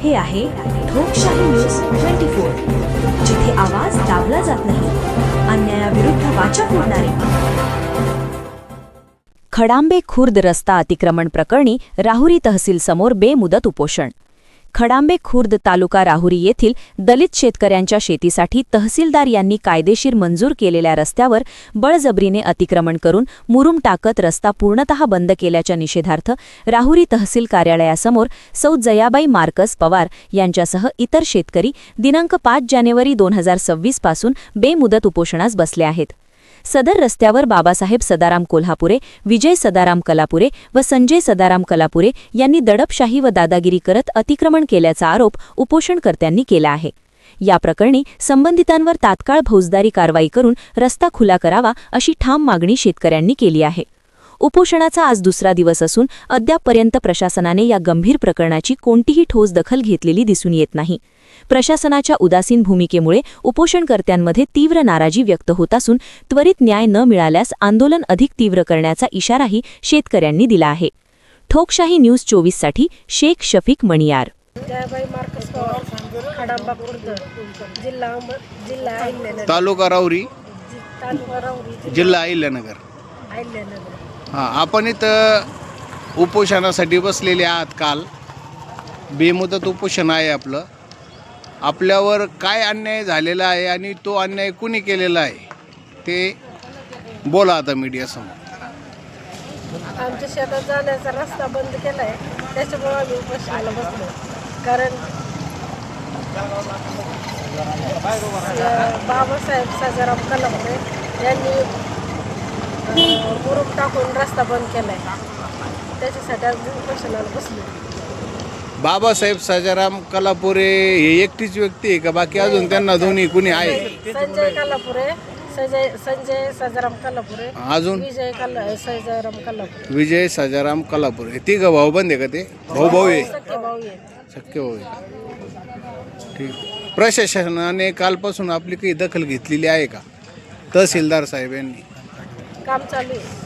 हे आहे ठोकशाही न्यूज 24, जिथे आवाज दाबला जात नाही, अन्यायाविरुद्ध वाचा फोडणारे. खडांबे खुर्द रस्ता अतिक्रमण प्रकरणी राहुरी तहसील समोर बेमुदत उपोषण. खडांबे खुर्द तालुका राहुरी येथील दलित शेतकऱ्यांच्या शेतीसाठी तहसीलदार यांनी कायदेशीर मंजूर केलेल्या रस्त्यावर बळजबरीने अतिक्रमण करून मुरुम टाकत रस्ता पूर्णतः बंद केल्याच्या निषेधार्थ राहुरी तहसील कार्यालयासमोर सौ जयाबाई मार्कस पवार यांच्यासह इतर शेतकरी दिनांक 5 जानेवारी 2026 पासून बेमुदत उपोषणास बसले आहेत. सदर रस्त्यावर बाबासाहेब सदाराम कोल्हापुरे, विजय सदाराम कलापुरे व संजय सदाराम कलापुरे यांनी दडपशाही व दादागिरी करत अतिक्रमण केल्याचा आरोप उपोषणकर्त्यांनी केला आहे. या प्रकरणी संबंधितांवर तात्काळ फौजदारी कारवाई करून रस्ता खुला करावा अशी ठाम मागणी शेतकऱ्यांनी केली आहे. उपोषणाचा आज दुसरा दिवस असून अद्यापपर्यंत प्रशासनाने या गंभीर प्रकरणाची कोणतीही ठोस दखल घेतलेली दिसून येत नाही. प्रशासनाच्या उदासीन भूमिकेमुळे उपोषणकर्त्यांमध्ये तीव्र नाराजी व्यक्त होत असून त्वरित न्याय न मिळाल्यास आंदोलन अधिक तीव्र करण्याचा इशाराही शेतकऱ्यांनी दिला आहे. ठोकशाही न्यूज 24 साठी शेख शफीक मणियार. जयाबाई मार्कस पवार, खडांबा खुर्द, जिल्हा तालुका राहुरी, जिल्हा अहिल्यानगर. हां, आपण इथं उपोषणासाठी बसलेले आहात. काल बेमुदत उपोषण आहे आपलं. आपल्यावर काय अन्याय झालेला आहे आणि तो अन्याय कुणी केलेला आहे ते बोला आता मीडियासमोर. आमच्या शेतात जाण्याचा रस्ता बंद केला आहे, त्याच्यामुळे आम्ही उपोषणाला बसलो. कारण बाबासाहेब सदाराम कलापुरे यांनी मुरुम टाकून रस्ता बंद केला आहे, त्याच्यासाठी आम्ही उपोषणाला बसलो. बाबासाहेब सदाराम कलापुरे हे एकटीच व्यक्ती आहे का बाकी अजून त्यांना दोन्ही कुणी आहे? संजय कलापुरे, संजय सदाराम कलापुरे, अजून सदाराम कलापुरे, विजय सदाराम कलापुरे. तिघं भाऊ बंद आहे का? ते भाऊ आहे, सख्खे भाऊ आहेत. शक्य होय. ठीक. प्रशासनाने कालपासून आपली काही दखल घेतलेली आहे का? तहसीलदार साहेब यांनी काम चालू आहे.